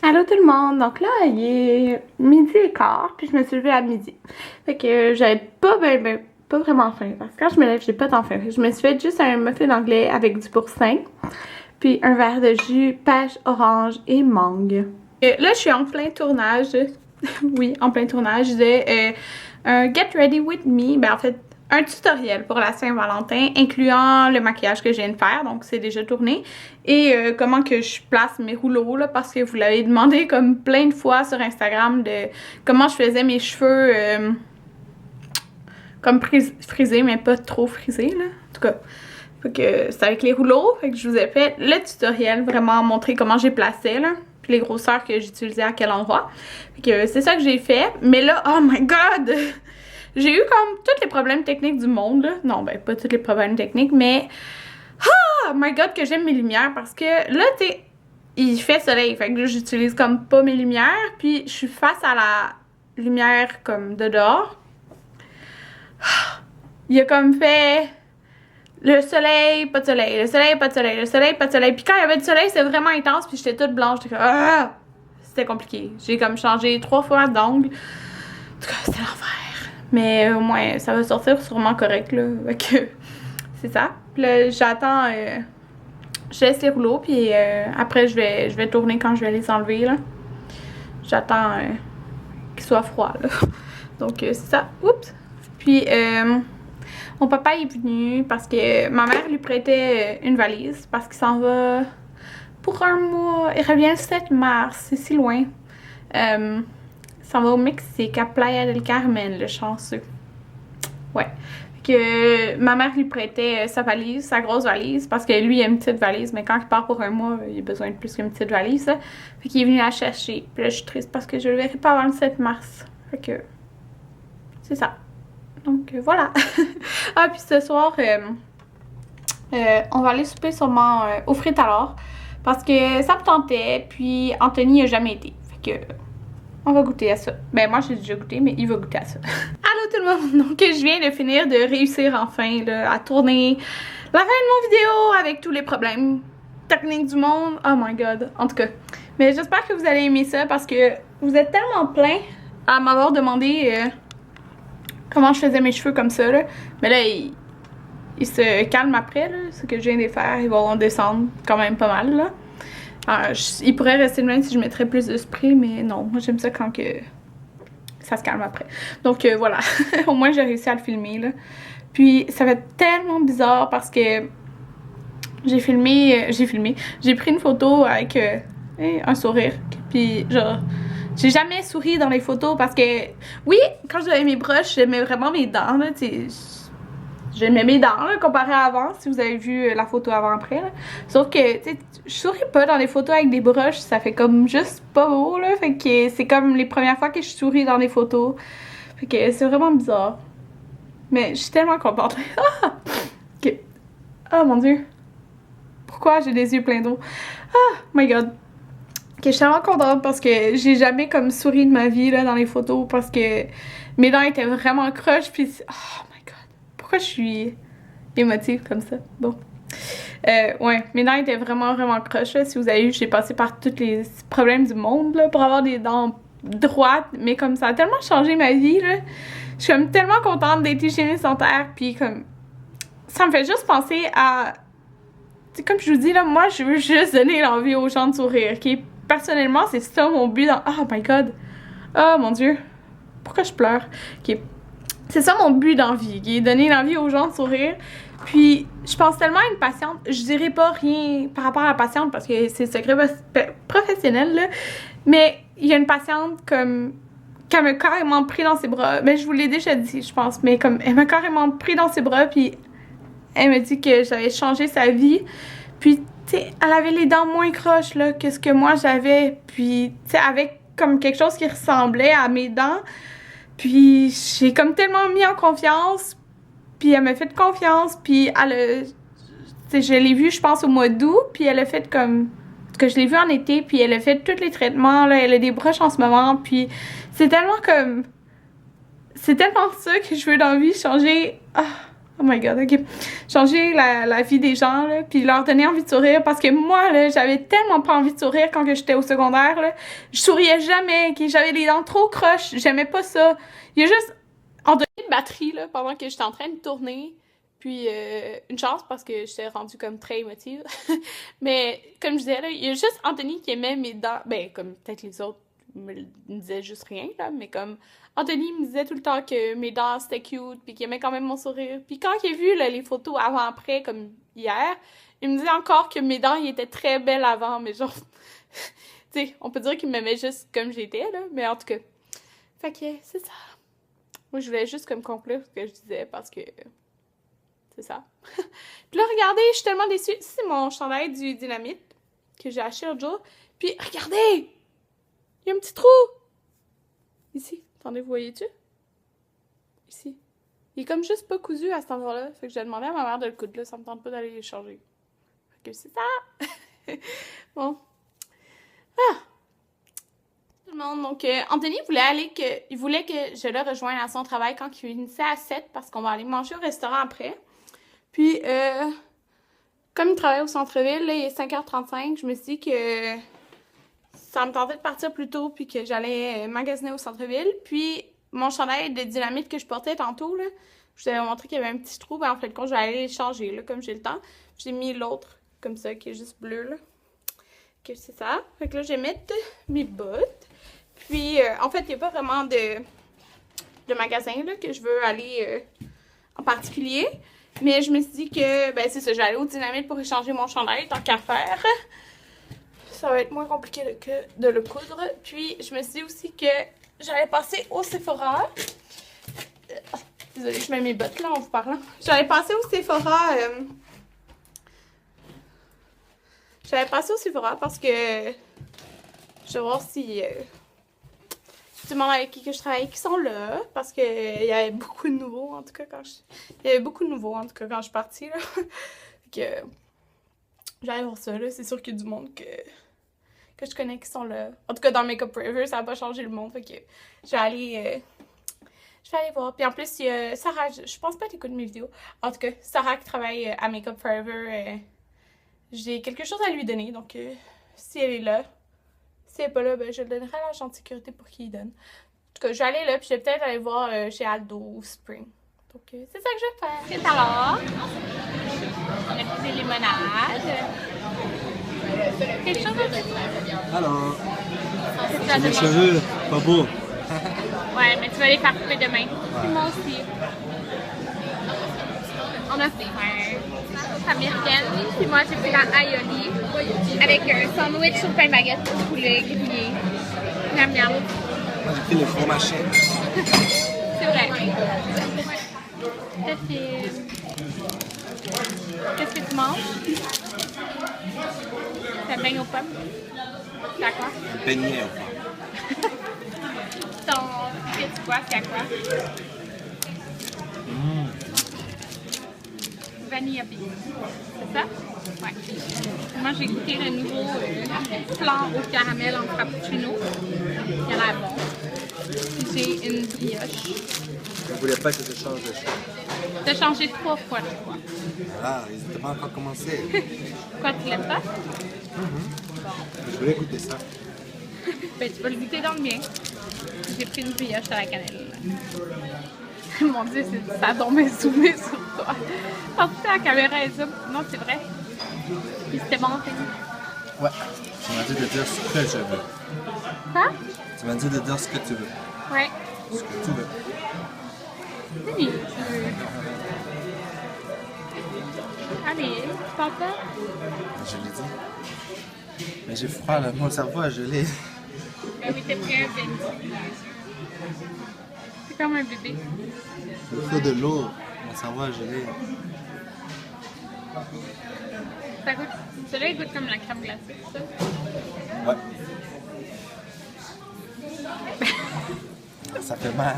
Allô tout le monde, donc là il est midi et quart, puis je me suis levée à midi. Fait que j'avais pas vraiment faim, parce que quand je me lève j'ai pas tant faim. Je me suis fait juste un muffin anglais avec du boursin, puis un verre de jus, pêche, orange et mangue. Là je suis en plein tournage, oui en plein tournage de un Get Ready With Me, ben en fait un tutoriel pour la Saint-Valentin incluant le maquillage que je viens de faire, donc c'est déjà tourné, et comment que je place mes rouleaux là, parce que vous l'avez demandé comme plein de fois sur Instagram de comment je faisais mes cheveux comme frisés mais pas trop frisés là, en tout cas. Fait que c'est avec les rouleaux, fait que je vous ai fait le tutoriel, vraiment montrer comment j'ai placé là, puis les grosseurs que j'utilisais à quel endroit. Fait que c'est ça que j'ai fait, mais là, oh my god! J'ai eu comme tous les problèmes techniques du monde, là. Non, ben pas tous les problèmes techniques, mais oh my god que j'aime mes lumières parce que là, tu sais, il fait soleil, fait que là, j'utilise comme pas mes lumières, puis je suis face à la lumière comme de dehors. Il a comme fait le soleil, pas de soleil, le soleil, pas de soleil, le soleil, pas de soleil. Puis quand il y avait du soleil, c'était vraiment intense, puis j'étais toute blanche, j'étais comme ah! C'était compliqué. J'ai comme changé 3 fois d'angle. En tout cas, c'était l'enfer. Mais au moins, ça va sortir sûrement correct, là. Fait que c'est ça. Puis là, j'attends. Je laisse les rouleaux, puis après, je vais tourner quand je vais les enlever, là. J'attends qu'ils soient froids, là. Donc, c'est ça. Oups! Puis, mon papa est venu parce que ma mère lui prêtait une valise parce qu'il s'en va pour un mois. Il revient le 7 mars. C'est si loin. Ça va au Mexique, à Playa del Carmen, le chanceux. Ouais. Que ma mère lui prêtait sa valise, sa grosse valise, parce que lui, il a une petite valise, mais quand il part pour un mois, il a besoin de plus qu'une petite valise. Là. Fait qu'il est venu la chercher. Puis là, je suis triste parce que je le verrai pas avant le 7 mars. Fait que c'est ça. Donc voilà. Ah, puis ce soir, on va aller souper sûrement aux frites alors, parce que ça me tentait, puis Anthony n'a jamais été. Fait que on va goûter à ça. Ben moi j'ai déjà goûté, mais il va goûter à ça. Allô tout le monde! Donc je viens de finir de réussir enfin là, à tourner la fin de mon vidéo avec tous les problèmes techniques du monde. Oh my god! En tout cas. Mais j'espère que vous allez aimer ça parce que vous êtes tellement plein à m'avoir demandé comment je faisais mes cheveux comme ça là. Mais là il se calme après là, ce que je viens de faire. Ils vont descendre quand même pas mal là. Il pourrait rester le même si je mettrais plus de spray, mais non, moi j'aime ça quand que ça se calme après. Donc voilà, au moins j'ai réussi à le filmer là. Puis ça fait tellement bizarre parce que j'ai pris une photo avec un sourire. Puis genre, j'ai jamais souri dans les photos parce que, oui, quand j'avais mes broches, j'aimais vraiment mes dents là, tu sais. J'aimais mes dents, là, comparé à avant, si vous avez vu la photo avant-après, là. Sauf que, tu sais, je souris pas dans les photos avec des broches, ça fait comme juste pas beau, là. Fait que c'est comme les premières fois que je souris dans des photos. Fait que c'est vraiment bizarre. Mais je suis tellement contente. Ah! Ok. Oh mon dieu. Pourquoi j'ai des yeux pleins d'eau? Ah! My god. Ok, je suis tellement contente parce que j'ai jamais comme souri de ma vie, là, dans les photos, parce que mes dents étaient vraiment croches, puis... Oh my god. Pourquoi je suis émotive comme ça? Bon. Ouais, mes dents étaient vraiment croches. Là. Si vous avez vu, j'ai passé par tous les problèmes du monde là, pour avoir des dents droites. Mais comme ça a tellement changé ma vie, là. Je suis comme tellement contente d'être hygiéniste dentaire. Puis comme, ça me fait juste penser à... T'sais, comme je vous dis, là, moi, je veux juste donner l'envie aux gens de sourire. Okay? Personnellement, c'est ça mon but dans... Oh my god! Oh mon dieu! Pourquoi je pleure? Ok. C'est ça mon but dans la vie, qui est donner l'envie aux gens de sourire. Puis, je pense tellement à une patiente, je dirais pas rien par rapport à la patiente parce que c'est secret professionnel, là. Mais il y a une patiente comme qui m'a carrément pris dans ses bras. Mais je vous l'ai déjà dit, je pense. Mais comme elle m'a carrément pris dans ses bras, puis elle m'a dit que j'avais changé sa vie. Puis, tu sais, elle avait les dents moins croches, là, que ce que moi j'avais. Puis, tu sais, avec comme quelque chose qui ressemblait à mes dents. Puis j'ai comme tellement mis en confiance, puis elle m'a fait confiance, puis elle a, tu sais, je l'ai vue je pense au mois d'août, puis elle a fait comme, parce que je l'ai vue en été, puis elle a fait tous les traitements, là, elle a des broches en ce moment, puis c'est tellement comme, c'est tellement ça que je veux dans la vie, changer, Oh my god, ok. Changer la vie des gens, là, puis leur donner envie de sourire. Parce que moi, là, j'avais tellement pas envie de sourire quand j'étais au secondaire, là. Je souriais jamais, ok. J'avais les dents trop croches, j'aimais pas ça. Il y a juste en donné de batterie, là, pendant que j'étais en train de tourner. Puis, une chance parce que j'étais rendue comme très émotive. Mais, comme je disais, là, il y a juste Anthony qui aimait mes dents. Ben, comme peut-être les autres me disaient juste rien, là. Mais comme Anthony me disait tout le temps que mes dents c'était cute, puis qu'il aimait quand même mon sourire. Puis quand il a vu là, les photos avant-après, comme hier, il me disait encore que mes dents ils étaient très belles avant, mais genre, tu sais, on peut dire qu'il m'aimait juste comme j'étais, là. Mais en tout cas, fait que c'est ça. Moi, je voulais juste comme conclure ce que je disais parce que. C'est ça. Puis là, regardez, je suis tellement déçue. C'est mon chandail du Dynamite que j'ai acheté l'autre jour. Puis, regardez! Il y a un petit trou! Ici. Attendez, vous voyez-tu? Ici. Il est comme juste pas cousu à cet endroit-là. Fait que j'ai demandé à ma mère de le coudre. Là, ça me tente pas d'aller le changer. Fait que c'est ça! Bon. Ah! Tout le monde. Donc, Anthony il voulait que je le rejoigne à son travail quand il finissait à 7 parce qu'on va aller manger au restaurant après. Puis, comme il travaille au centre-ville, là, il est 5h35, je me suis dit que ça me tentait de partir plus tôt puis que j'allais magasiner au centre-ville. Puis, mon chandail de Dynamite que je portais tantôt, là, je vous avais montré qu'il y avait un petit trou. Ben, en fait, quand je vais aller le changer, là, comme j'ai le temps. J'ai mis l'autre, comme ça, qui est juste bleu, là. Que c'est ça. Fait que là, je vais mettre mes bottes. Puis, en fait, il n'y a pas vraiment de magasin, là, que je veux aller en particulier. Mais je me suis dit que, ben c'est ça, j'allais au Dynamite pour échanger mon chandail, tant qu'à faire. Ça va être moins compliqué que de le coudre. Puis, je me suis dit aussi que j'allais passer au Sephora. Désolée, je mets mes bottes là en vous parlant. J'allais passer au Sephora. J'allais passer au Sephora parce que je vais voir si tout le monde avec qui que je travaille qui sont là, parce que il y avait beaucoup de nouveaux en tout cas quand je suis partie là. Que j'allais voir ça là, c'est sûr qu'il y a du monde que je connais qui sont là. En tout cas dans Makeup Forever, ça n'a pas changé le monde, fait que je vais aller voir. Puis en plus il y a Sarah, je pense pas qu'elle écoute mes vidéos. En tout cas, Sarah qui travaille à Makeup Forever, j'ai quelque chose à lui donner, donc si elle est là. Si elle n'est pas là, ben, je le donnerai à l'agent de sécurité pour qu'il y donne. En tout cas, je vais aller là, puis je vais peut-être aller voir chez Aldo ou Spring. Donc, c'est ça que je vais faire. C'est alors, on a des limonades. Quelque chose à dire? Alors, j'ai mes cheveux pas beaux. Ouais, mais tu vas les faire couper demain. Ouais. Puis moi aussi. On a fait un américaine, puis moi j'ai pris la aioli avec un sandwich sur pain baguette au poulet grillé. Miam miam. Moi j'ai pris le fromage chien. C'est vrai. Qu'est-ce que tu manges? C'est un beignet aux pommes. C'est à quoi? Un beignet aux pommes. C'est quoi? C'est à quoi? Vanilla bean. C'est ça? Ouais. Moi, j'ai goûté le nouveau flan au caramel en frappuccino. Il a l'air bon. Puis j'ai une brioche. Je voulais pas que ça change de choix. T'as changé 3 fois, je crois. Ah, ils n'étaient pas encore commencés. Quoi, tu l'aimes pas? Je voulais goûter ça. Ben, tu vas le goûter dans le mien. J'ai pris une brioche à la cannelle. Mon Dieu, ça a tombé zoomé sur toi. Parce que la caméra est zoom. Non, c'est vrai. Puis c'était bon, c'est Ouais. Tu m'as dit de dire ce que je veux. Quoi? Tu m'as dit de dire ce que tu veux. Ouais. Ce que tu veux. Oui. Allez, tu parles pas? Je l'ai dit. Mais j'ai froid là, mon cerveau a gelé. Ben oui, t'es pris un baby. C'est comme un bébé. Il faut de l'eau, mon cerveau a gelé. Ça goûte... Celui-là, il goûte comme la crème glacée, c'est ça? Ouais. Ça fait mal.